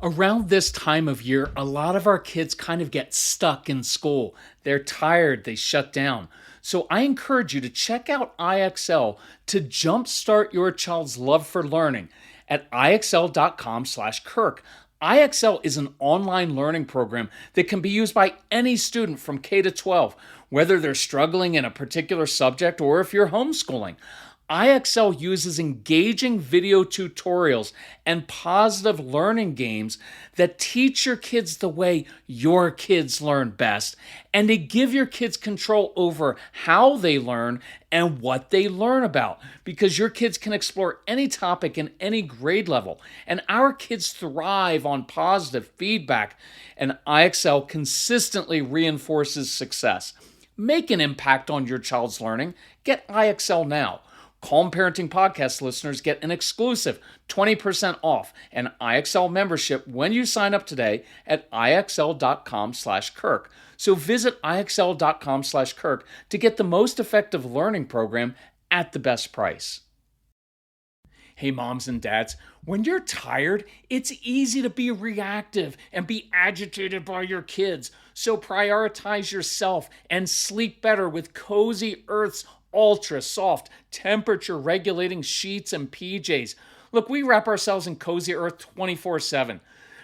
Around this time of year, a lot of our kids kind of get stuck in school. They're tired, they shut down. So I encourage you to check out IXL to jumpstart your child's love for learning at ixl.com/Kirk. IXL is an online learning program that can be used by any student from K to 12, whether they're struggling in a particular subject or if you're homeschooling. IXL uses engaging video tutorials and positive learning games that teach your kids the way your kids learn best and to give your kids control over how they learn and what they learn about, because your kids can explore any topic in any grade level. And our kids thrive on positive feedback, and IXL consistently reinforces success. Make an impact on your child's learning. Get IXL now. Calm Parenting Podcast listeners get an exclusive 20% off an IXL membership when you sign up today at ixl.com/Kirk. So visit ixl.com/Kirk to get the most effective learning program at the best price. Hey, moms and dads, when you're tired, it's easy to be reactive and be agitated by your kids. So prioritize yourself and sleep better with Cozy Earth's ultra soft, temperature regulating sheets and PJs. Look, we wrap ourselves in Cozy Earth 24/7.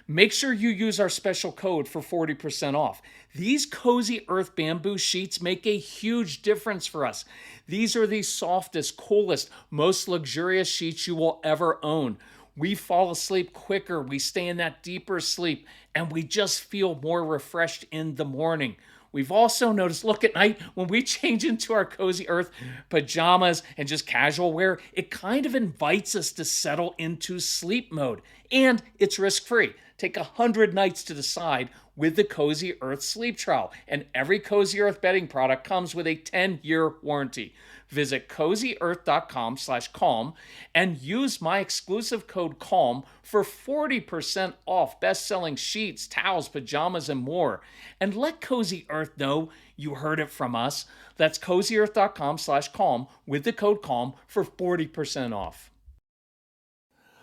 Make sure you use our special code for 40% off. These Cozy Earth bamboo sheets make a huge difference for us. These are the softest, coolest, most luxurious sheets you will ever own. We fall asleep quicker, we stay in that deeper sleep, and we just feel more refreshed in the morning. We've also noticed, look, at night, when we change into our Cozy Earth pajamas and just casual wear, it kind of invites us to settle into sleep mode. And it's risk-free. Take 100 nights to decide with the Cozy Earth sleep trial. And every Cozy Earth bedding product comes with a 10-year warranty. Visit CozyEarth.com/Calm and use my exclusive code CALM for 40% off best-selling sheets, towels, pajamas, and more. And let Cozy Earth know you heard it from us. That's CozyEarth.com/Calm with the code CALM for 40% off.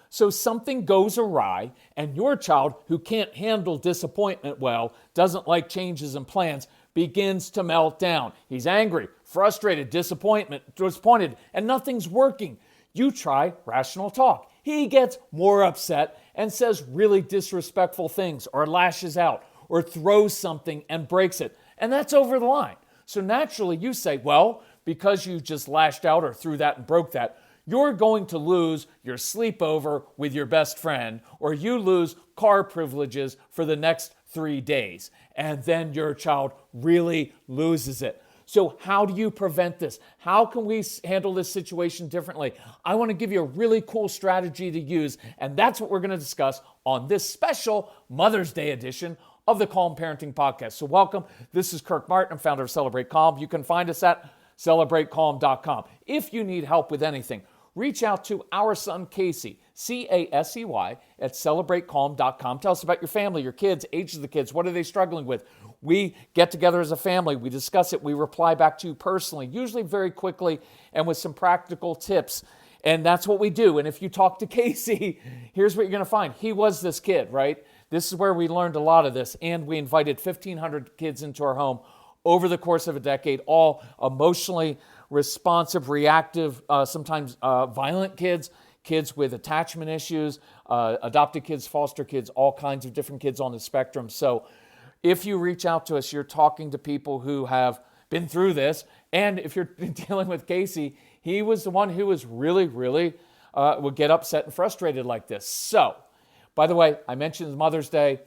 So something goes awry, and your child, who can't handle disappointment well, doesn't like changes in plans, begins to melt down. He's angry, frustrated, disappointed, and nothing's working. You try rational talk. He gets more upset and says really disrespectful things, or lashes out, or throws something and breaks it. And that's over the line. So naturally you say, well, because you just lashed out or threw that and broke that, you're going to lose your sleepover with your best friend, or you lose car privileges for the next 3 days. And then your child really loses it. So how do you prevent this? How can we handle this situation differently? I want to give you a really cool strategy to use, and that's what we're going to discuss on this special Mother's Day edition of the Calm Parenting Podcast. So welcome. This is Kirk Martin, I'm founder of Celebrate Calm. You can find us at celebratecalm.com. If you need help with anything, reach out to our son, Casey, Casey, at celebratecalm.com. Tell us about your family, your kids, age of the kids. What are they struggling with? We get together as a family. We discuss it. We reply back to you personally, usually very quickly and with some practical tips. And that's what we do. And if you talk to Casey, here's what you're going to find. He was this kid, right? This is where we learned a lot of this. And we invited 1,500 kids into our home over the course of a decade, all emotionally responsive, reactive, sometimes violent kids, kids with attachment issues, adopted kids, foster kids, all kinds of different kids on the spectrum. So if you reach out to us, you're talking to people who have been through this. And if you're dealing with Casey, he was the one who was really would get upset and frustrated like this. So, by the way, I mentioned Mother's Day.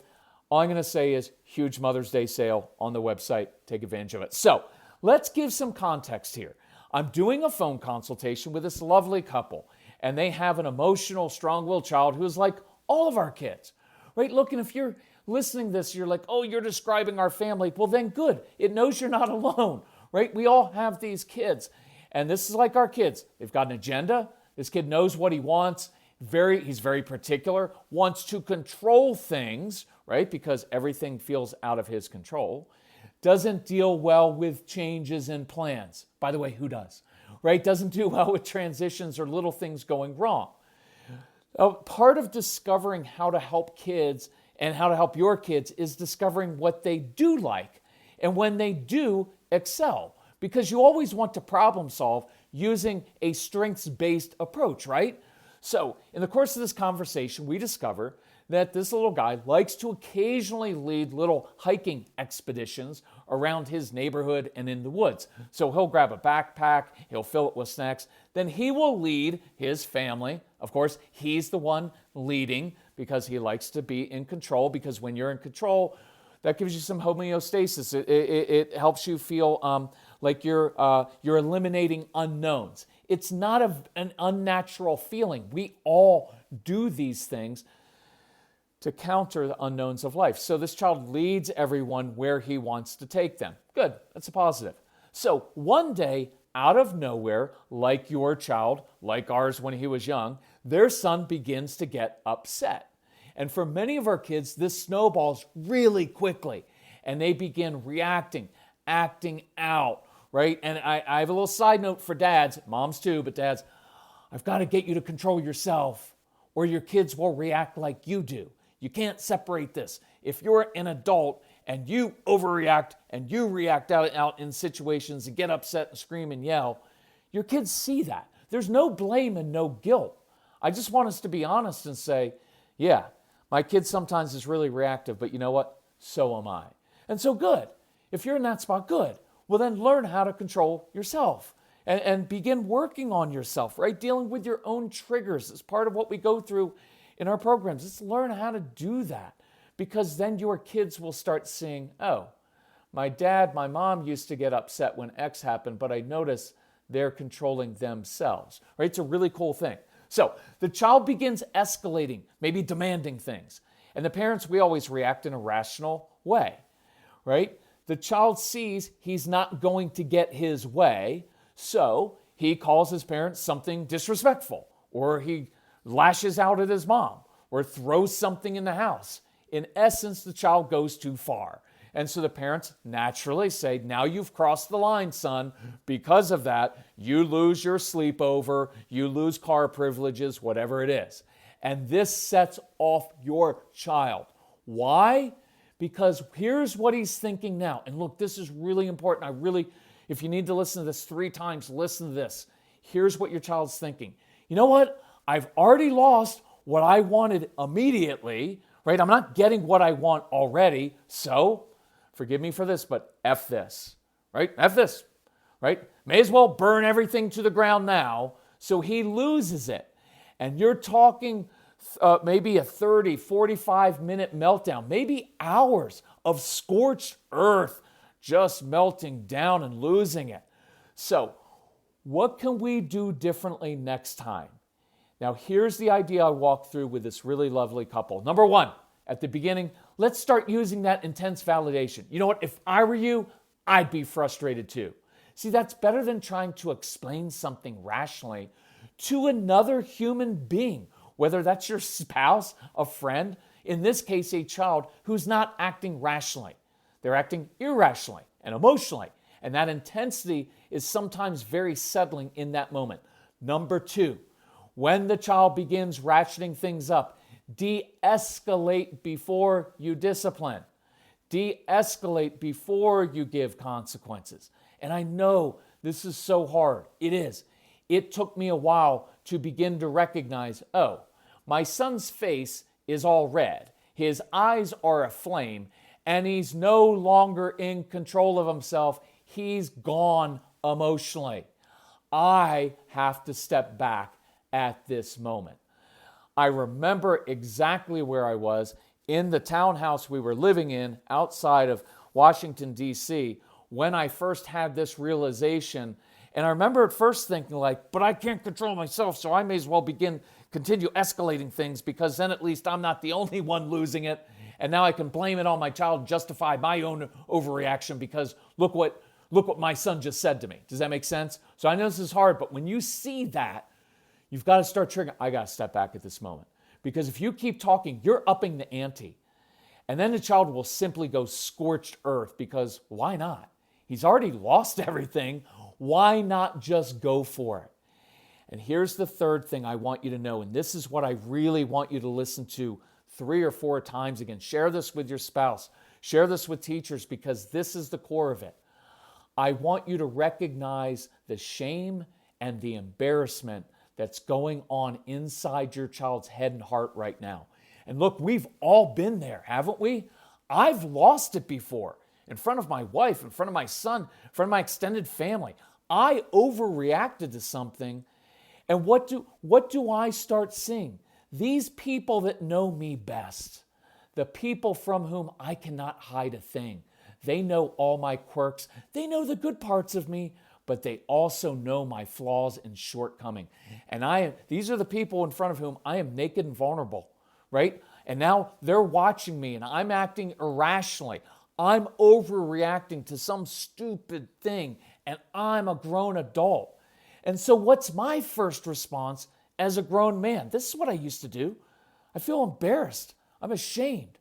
All I'm going to say is huge Mother's Day sale on the website. Take advantage of it. So let's give some context here. I'm doing a phone consultation with this lovely couple, and they have an emotional, strong-willed child who is like all of our kids, right? Look, and if you're listening to this, you're like, oh, you're describing our family. Well, then good. It knows you're not alone, right? We all have these kids, and this is like our kids. They've got an agenda. This kid knows what he wants. He's very particular, wants to control things, right? Because everything feels out of his control. Doesn't deal well with changes in plans. By the way, who does? Right? Doesn't do well with transitions or little things going wrong. Part of discovering how to help kids and how to help your kids is discovering what they do like and when they do excel, because you always want to problem solve using a strengths-based approach, right? So in the course of this conversation, we discover that this little guy likes to occasionally lead little hiking expeditions around his neighborhood and in the woods. So he'll grab a backpack, he'll fill it with snacks, then he will lead his family. Of course, he's the one leading because he likes to be in control, because when you're in control, that gives you some homeostasis. It helps you feel like you're eliminating unknowns. It's not an unnatural feeling. We all do these things to counter the unknowns of life. So this child leads everyone where he wants to take them. Good, that's a positive. So one day, out of nowhere, like your child, like ours when he was young, their son begins to get upset. And for many of our kids, this snowballs really quickly, and they begin reacting, acting out, right? And I have a little side note for dads, moms too, but dads, I've got to get you to control yourself, or your kids will react like you do. You can't separate this. If you're an adult and you overreact and you react out in situations and get upset and scream and yell, your kids see that. There's no blame and no guilt. I just want us to be honest and say, yeah, my kid sometimes is really reactive, but you know what? So am I. And so good. If you're in that spot, good. Well, then learn how to control yourself and begin working on yourself, right? Dealing with your own triggers is part of what we go through in our programs. Let's learn how to do that, because then your kids will start seeing, oh, my dad, my mom used to get upset when X happened, but I notice they're controlling themselves, right? It's a really cool thing. So the child begins escalating, maybe demanding things. And the parents, we always react in a rational way, right? The child sees he's not going to get his way, so he calls his parents something disrespectful, or he lashes out at his mom, or throws something in the house. In essence, the child goes too far. And so the parents naturally say, now you've crossed the line, son. Because of that, you lose your sleepover, you lose car privileges, whatever it is. And this sets off your child. Why? Because here's what he's thinking now. And look, this is really important. If you need to listen to this 3 times, listen to this. Here's what your child's thinking. You know what? I've already lost what I wanted immediately, right? I'm not getting what I want already, so forgive me for this, but F this, right? F this, right? May as well burn everything to the ground now. So he loses it. And you're talking maybe a 30, 45-minute meltdown, maybe hours of scorched earth just melting down and losing it. So what can we do differently next time? Now, here's the idea I walked through with this really lovely couple. Number 1, at the beginning, let's start using that intense validation. You know what? If I were you, I'd be frustrated too. See, that's better than trying to explain something rationally to another human being, whether that's your spouse, a friend, in this case, a child who's not acting rationally. They're acting irrationally and emotionally. And that intensity is sometimes very settling in that moment. Number 2, when the child begins ratcheting things up, de-escalate before you discipline. De-escalate before you give consequences. And I know this is so hard. It is. It took me a while to begin to recognize, oh, my son's face is all red. His eyes are aflame, and he's no longer in control of himself. He's gone emotionally. I have to step back at this moment. I remember exactly where I was in the townhouse we were living in outside of Washington, D.C., when I first had this realization. And I remember at first thinking but I can't control myself, so I may as well continue escalating things, because then at least I'm not the only one losing it. And now I can blame it on my child and justify my own overreaction because look what my son just said to me. Does that make sense? So I know this is hard, but when you see that, you've got to start triggering. I got to step back at this moment. Because if you keep talking, you're upping the ante. And then the child will simply go scorched earth, because why not? He's already lost everything. Why not just go for it? And here's the third thing I want you to know, and this is what I really want you to listen to 3 or 4 times again. Share this with your spouse. Share this with teachers, because this is the core of it. I want you to recognize the shame and the embarrassment that's going on inside your child's head and heart right now. And look, we've all been there, haven't we? I've lost it before, in front of my wife, in front of my son, in front of my extended family. I overreacted to something. And what do I start seeing? These people that know me best, the people from whom I cannot hide a thing. They know all my quirks. They know the good parts of me, but they also know my flaws and shortcomings. And these are the people in front of whom I am naked and vulnerable, right? And now they're watching me and I'm acting irrationally. I'm overreacting to some stupid thing, and I'm a grown adult. And so what's my first response as a grown man? This is what I used to do. I feel embarrassed. I'm ashamed.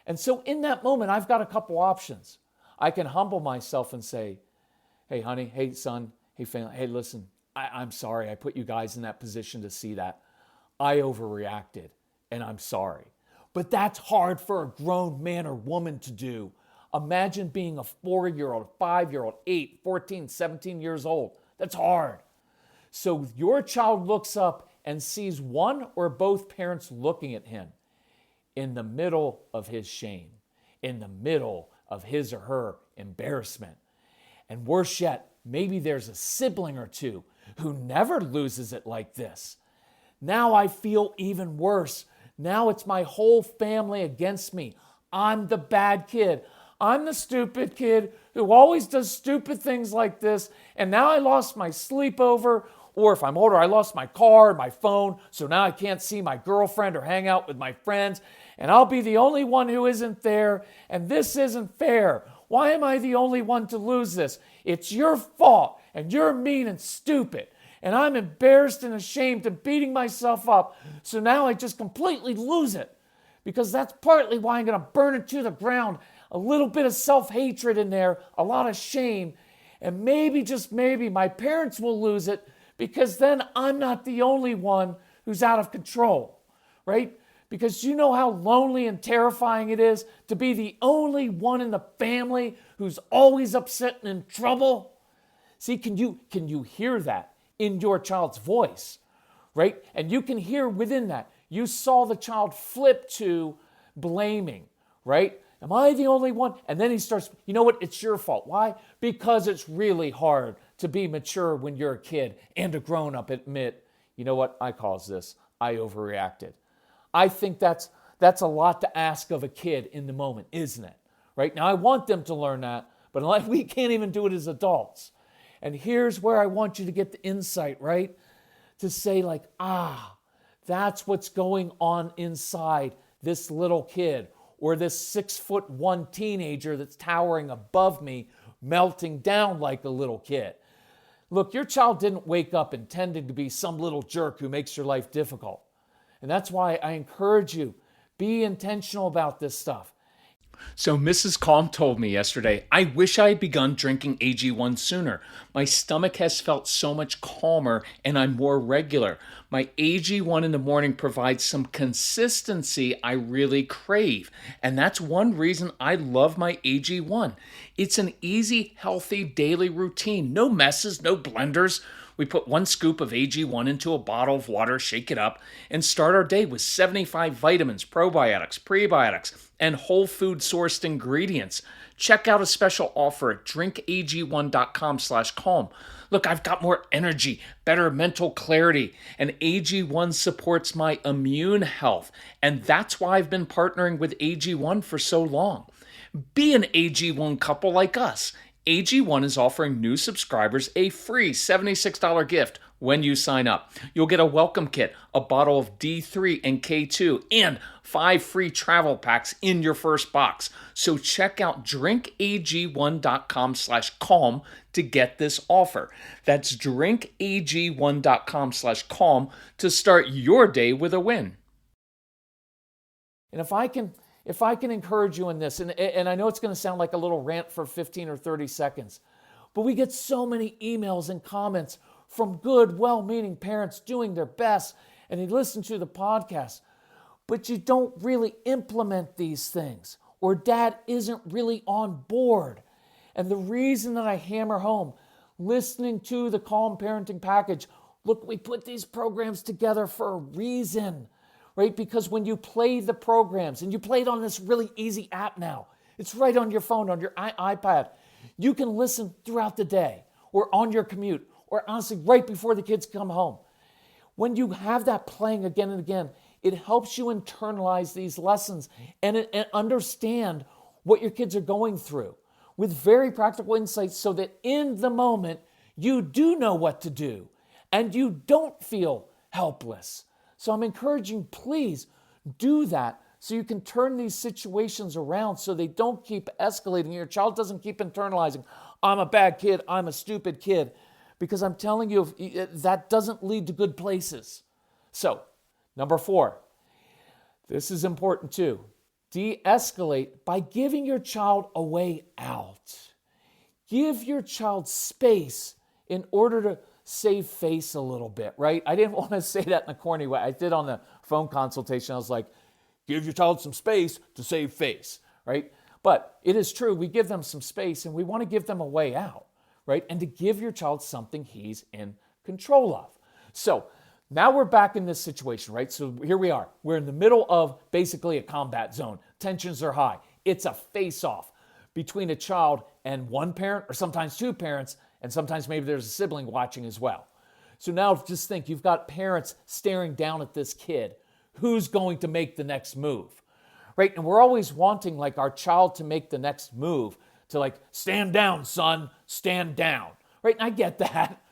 And so in that moment, I've got a couple options. I can humble myself and say, hey, honey, hey, son, hey, family, hey, listen, I'm sorry I put you guys in that position to see that. I overreacted, and I'm sorry. But that's hard for a grown man or woman to do. Imagine being a 4-year-old, 5-year-old, 8, 14, 17 years old. That's hard. So your child looks up and sees one or both parents looking at him in the middle of his shame, in the middle of his or her embarrassment. And worse yet, maybe there's a sibling or two who never loses it like this. Now I feel even worse. Now it's my whole family against me. I'm the bad kid. I'm the stupid kid who always does stupid things like this. And now I lost my sleepover. Or if I'm older, I lost my car and my phone, so now I can't see my girlfriend or hang out with my friends, and I'll be the only one who isn't there, and this isn't fair. Why am I the only one to lose this? It's your fault, and you're mean and stupid, and I'm embarrassed and ashamed and beating myself up, so now I just completely lose it, because that's partly why I'm going to burn it to the ground. A little bit of self-hatred in there, a lot of shame, and maybe, just maybe, my parents will lose it, because then I'm not the only one who's out of control, right? Because you know how lonely and terrifying it is to be the only one in the family who's always upset and in trouble? See, can you hear that in your child's voice, right? And you can hear within that. You saw the child flip to blaming, right? Am I the only one? And then he starts, you know what? It's your fault. Why? Because it's really hard to be mature when you're a kid and a grown-up admit, you know what? I caused this. I overreacted. I think that's a lot to ask of a kid in the moment, isn't it? Right? Now, I want them to learn that, but we can't even do it as adults. And here's where I want you to get the insight, right? To say like, that's what's going on inside this little kid, or this 6'1" teenager that's towering above me, melting down like a little kid. Look, your child didn't wake up intending to be some little jerk who makes your life difficult. And that's why I encourage you, be intentional about this stuff. So Mrs. Calm told me yesterday, I wish I had begun drinking AG1 sooner. My stomach has felt so much calmer and I'm more regular. My AG1 in the morning provides some consistency I really crave. And that's one reason I love my AG1. It's an easy, healthy daily routine. No messes, no blenders. We put 1 scoop of AG1 into a bottle of water, shake it up, and start our day with 75 vitamins, probiotics, prebiotics, and whole food sourced ingredients. Check out a special offer at drinkag1.com/calm. Look, I've got more energy, better mental clarity, and AG1 supports my immune health. And that's why I've been partnering with AG1 for so long. Be an AG1 couple like us. AG1 is offering new subscribers a free $76 gift when you sign up. You'll get a welcome kit, a bottle of D3 and K2, and 5 free travel packs in your first box. So check out drinkag1.com/calm to get this offer. That's drinkag1.com/calm to start your day with a win. And if I can encourage you in this, and I know it's going to sound like a little rant for 15 or 30 seconds, but we get so many emails and comments from good, well-meaning parents doing their best, and they listen to the podcast, but you don't really implement these things, or dad isn't really on board. And the reason that I hammer home, listening to the Calm Parenting Package, look, we put these programs together for a reason, right? Because when you play the programs, and you play it on this really easy app now, it's right on your phone, on your iPad, you can listen throughout the day, or on your commute, or honestly, right before the kids come home. When you have that playing again and again, it helps you internalize these lessons and understand what your kids are going through with very practical insights, so that in the moment, you do know what to do and you don't feel helpless. So I'm encouraging, please do that so you can turn these situations around so they don't keep escalating. Your child doesn't keep internalizing, I'm a bad kid, I'm a stupid kid. Because I'm telling you, that doesn't lead to good places. So, number 4, this is important too. De-escalate by giving your child a way out. Give your child space in order to save face a little bit, right? I didn't want to say that in a corny way. I did on the phone consultation. I was like, give your child some space to save face, right? But it is true. We give them some space and we want to give them a way out, right? And to give your child something he's in control of. So now we're back in this situation, right? So here we are. We're in the middle of basically a combat zone. Tensions are high. It's a face-off between a child and one parent, or sometimes two parents, and sometimes maybe there's a sibling watching as well. So now just think, you've got parents staring down at this kid. Who's going to make the next move, right? And we're always wanting like our child to make the next move, to like, stand down, son, stand down, right? And I get that.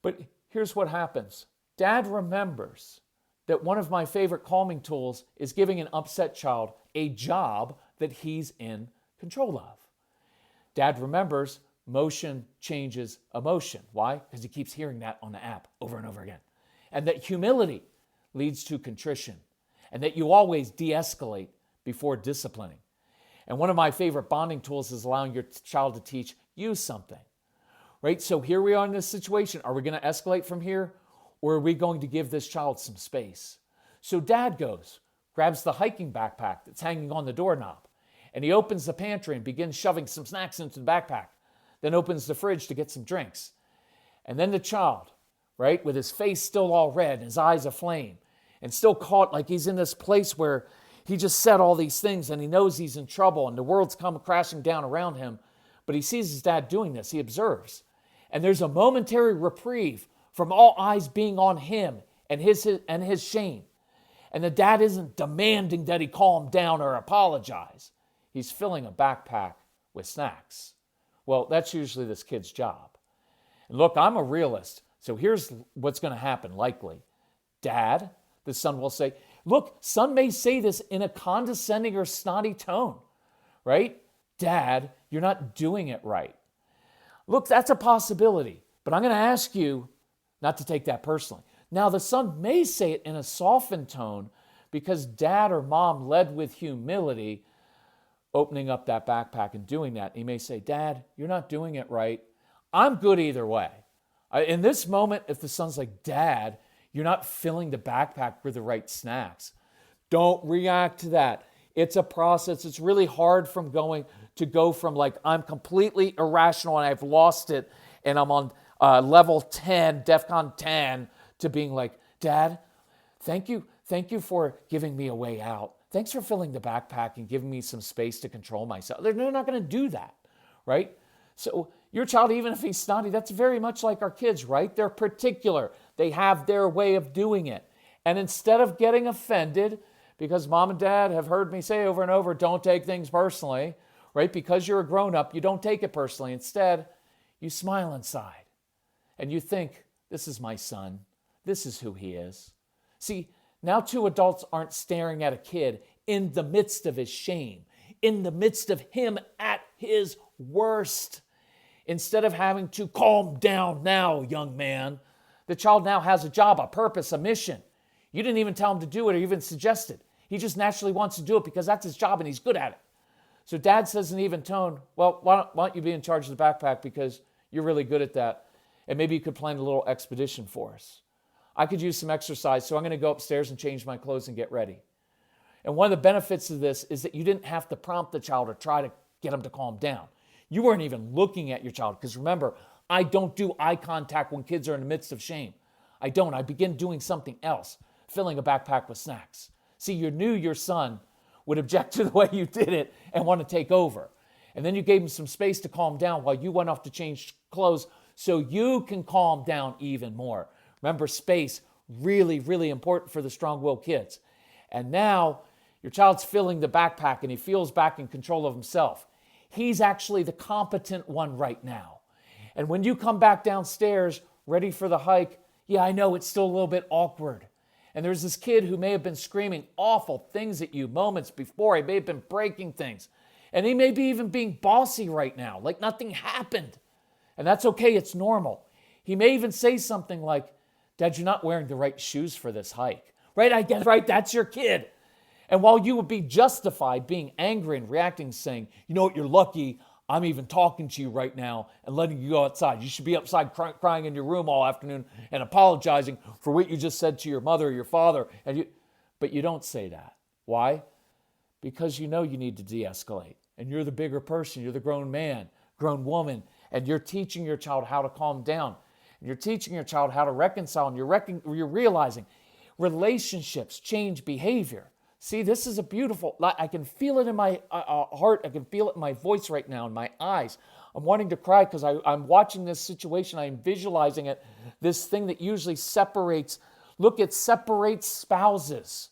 But here's what happens. Dad remembers that one of my favorite calming tools is giving an upset child a job that he's in control of. Dad remembers motion changes emotion. Why? Because he keeps hearing that on the app over and over again. And that humility leads to contrition. And that you always de-escalate before disciplining. And one of my favorite bonding tools is allowing your child to teach you something, right? So here we are in this situation. Are we going to escalate from here, or are we going to give this child some space? So dad goes, grabs the hiking backpack that's hanging on the doorknob, and he opens the pantry and begins shoving some snacks into the backpack, then opens the fridge to get some drinks. And then the child, right, with his face still all red and his eyes aflame, and still caught like he's in this place where he just said all these things and he knows he's in trouble and the world's come crashing down around him. But he sees his dad doing this. He observes. And there's a momentary reprieve from all eyes being on him and his shame. And the dad isn't demanding that he calm down or apologize. He's filling a backpack with snacks. Well, that's usually this kid's job. And look, I'm a realist. So here's what's going to happen likely. Dad, the son will say, look, son may say this in a condescending or snotty tone, right? Dad, you're not doing it right. Look, that's a possibility, but I'm going to ask you not to take that personally. Now, the son may say it in a softened tone because dad or mom led with humility, opening up that backpack and doing that. He may say, Dad, you're not doing it right. I'm good either way. In this moment, if the son's like, Dad, you're not filling the backpack with the right snacks, don't react to that. It's a process. It's really hard to go from like, I'm completely irrational and I've lost it and I'm on level 10, DEFCON 10, to being like, Dad, thank you for giving me a way out. Thanks for filling the backpack and giving me some space to control myself. They're not going to do that, right? So your child, even if he's snotty, that's very much like our kids, right? They're particular. They have their way of doing it. And instead of getting offended, because mom and dad have heard me say over and over, don't take things personally, right? Because you're a grown-up, you don't take it personally. Instead, you smile inside and you think, this is my son. This is who he is. See, now two adults aren't staring at a kid in the midst of his shame, in the midst of him at his worst. Instead of having to calm down now, young man, the child now has a job, a purpose, a mission. You didn't even tell him to do it or even suggest it. He just naturally wants to do it because that's his job and he's good at it. So dad says in an even tone, well, why don't you be in charge of the backpack because you're really good at that. And maybe you could plan a little expedition for us. I could use some exercise, so I'm going to go upstairs and change my clothes and get ready. And one of the benefits of this is that you didn't have to prompt the child or try to get them to calm down. You weren't even looking at your child, because remember, I don't do eye contact when kids are in the midst of shame. I don't. I begin doing something else, filling a backpack with snacks. See, you knew your son would object to the way you did it and want to take over. And then you gave him some space to calm down while you went off to change clothes so you can calm down even more. Remember, space, really, really important for the strong-willed kids. And now your child's filling the backpack and he feels back in control of himself. He's actually the competent one right now. And when you come back downstairs, ready for the hike, yeah, I know it's still a little bit awkward. And there's this kid who may have been screaming awful things at you moments before. He may have been breaking things. And he may be even being bossy right now, like nothing happened. And that's okay, it's normal. He may even say something like, Dad, you're not wearing the right shoes for this hike. Right, I get it, right, that's your kid. And while you would be justified being angry and reacting, saying, you know what, you're lucky I'm even talking to you right now and letting you go outside. You should be outside crying in your room all afternoon and apologizing for what you just said to your mother or your father. But you don't say that. Why? Because you know you need to de-escalate. And you're the bigger person. You're the grown man, grown woman. And you're teaching your child how to calm down. And you're teaching your child how to reconcile. And you're realizing relationships change behavior. See, this is a beautiful, I can feel it in my heart. I can feel it in my voice right now, in my eyes. I'm wanting to cry because I'm watching this situation. I'm visualizing it, this thing that usually separates. Look, it separates spouses,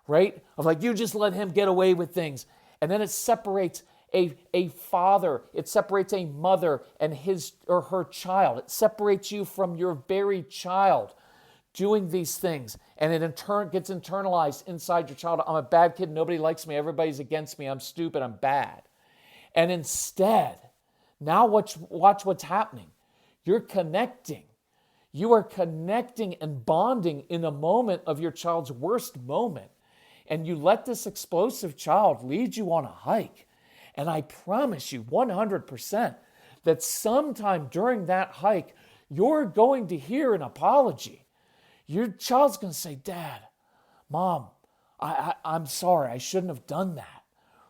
right? Of like, you just let him get away with things. And then it separates a father. It separates a mother and his or her child. It separates you from your very child doing these things. And it in turn gets internalized inside your child. I'm a bad kid. Nobody likes me. Everybody's against me. I'm stupid. I'm bad. And instead, now watch what's happening. You're connecting. You are connecting and bonding in a moment of your child's worst moment. And you let this explosive child lead you on a hike. And I promise you 100% that sometime during that hike, you're going to hear an apology. Your child's going to say, Dad, Mom, I'm sorry. I shouldn't have done that,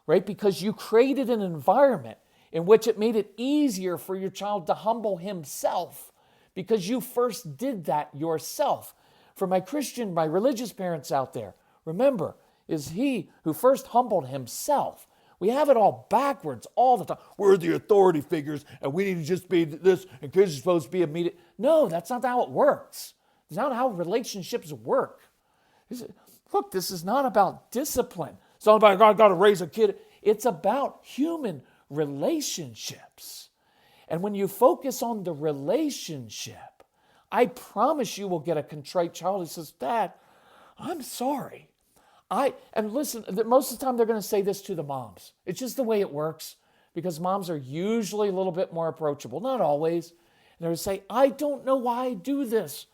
right? Because you created an environment in which it made it easier for your child to humble himself because you first did that yourself. For my religious parents out there, remember, is he who first humbled himself. We have it all backwards all the time. We're the authority figures and we need to just be this and kids are supposed to be immediate. No, that's not how it works. It's not how relationships work. Look, this is not about discipline. It's not about, I got to raise a kid. It's about human relationships. And when you focus on the relationship, I promise you will get a contrite child who says, Dad, I'm sorry. And listen, most of the time they're going to say this to the moms. It's just the way it works because moms are usually a little bit more approachable. Not always. And they're going to say, I don't know why I do this.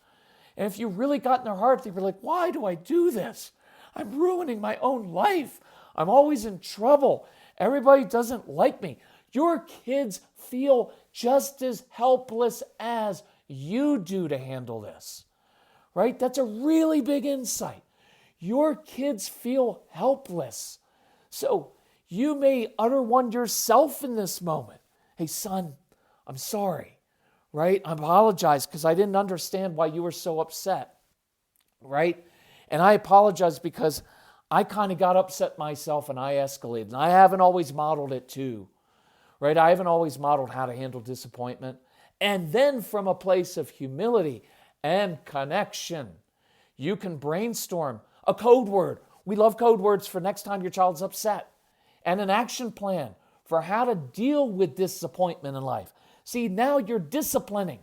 And if you really got in their heart, they'd be like, why do I do this? I'm ruining my own life. I'm always in trouble. Everybody doesn't like me. Your kids feel just as helpless as you do to handle this, right? That's a really big insight. Your kids feel helpless. So you may utter one yourself in this moment. Hey, son, I'm sorry. Right? I apologize because I didn't understand why you were so upset, right? And I apologize because I kind of got upset myself and I escalated. And I haven't always modeled it too, right? I haven't always modeled how to handle disappointment. And then from a place of humility and connection, you can brainstorm a code word. We love code words for next time your child's upset. And an action plan for how to deal with disappointment in life. See, now you're disciplining.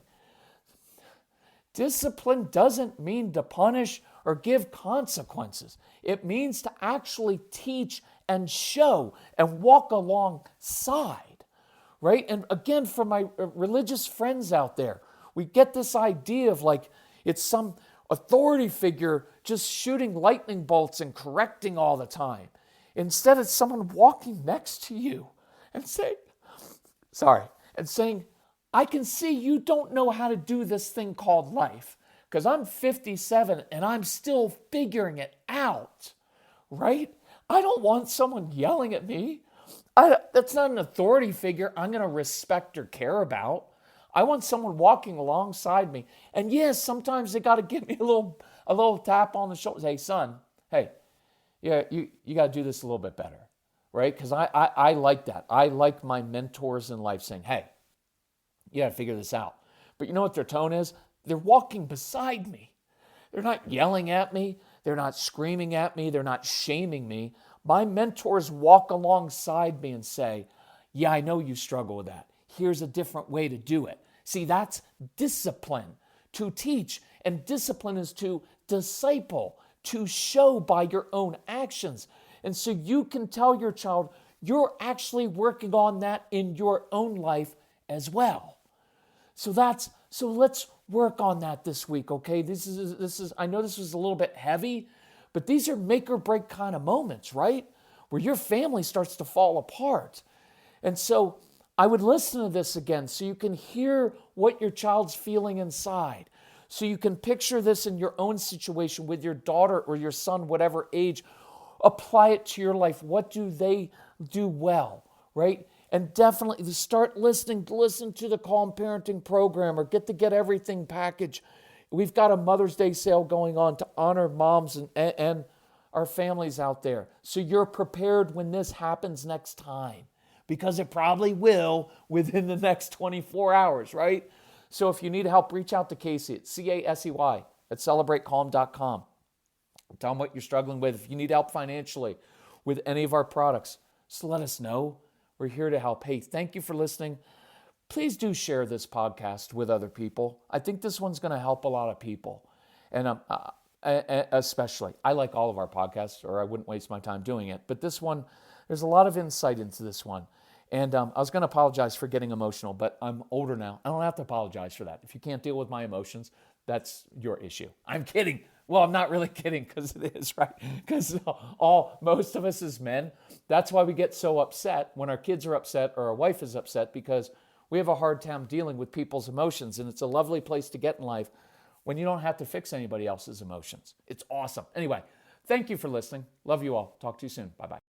Discipline doesn't mean to punish or give consequences. It means to actually teach and show and walk alongside, right? And again, for my religious friends out there, we get this idea of like it's some authority figure just shooting lightning bolts and correcting all the time. Instead, it's someone walking next to you and saying, I can see you don't know how to do this thing called life, because I'm 57 and I'm still figuring it out, right? I don't want someone yelling at me. That's not an authority figure I'm going to respect or care about. I want someone walking alongside me. And yes, sometimes they got to give me a little tap on the shoulder. Hey, son, hey, yeah, you got to do this a little bit better, right? Because I like that. I like my mentors in life saying, hey, you got to figure this out. But you know what their tone is? They're walking beside me. They're not yelling at me. They're not screaming at me. They're not shaming me. My mentors walk alongside me and say, yeah, I know you struggle with that. Here's a different way to do it. See, that's discipline, to teach. And discipline is to disciple, to show by your own actions. And so you can tell your child, you're actually working on that in your own life as well. So let's work on that this week, okay? This is I know this was a little bit heavy, but these are make or break kind of moments, right? Where your family starts to fall apart. And so I would listen to this again so you can hear what your child's feeling inside. So you can picture this in your own situation with your daughter or your son, whatever age. Apply it to your life. What do they do well, right? And definitely start listening to the Calm Parenting program or get the Get Everything package. We've got a Mother's Day sale going on to honor moms and our families out there. So you're prepared when this happens next time, because it probably will within the next 24 hours, right? So if you need help, reach out to Casey at CASEY at celebratecalm.com. Tell them what you're struggling with. If you need help financially with any of our products, just let us know. We're here to help. Hey, thank you for listening. Please do share this podcast with other people. I think this one's going to help a lot of people. And especially, I like all of our podcasts, or I wouldn't waste my time doing it. But this one, there's a lot of insight into this one. And I was going to apologize for getting emotional, but I'm older now. I don't have to apologize for that. If you can't deal with my emotions, that's your issue. I'm kidding. Well, I'm not really kidding, because it is, right? Because most of us as men, that's why we get so upset when our kids are upset or our wife is upset, because we have a hard time dealing with people's emotions. And it's a lovely place to get in life when you don't have to fix anybody else's emotions. It's awesome. Anyway, thank you for listening. Love you all. Talk to you soon. Bye-bye.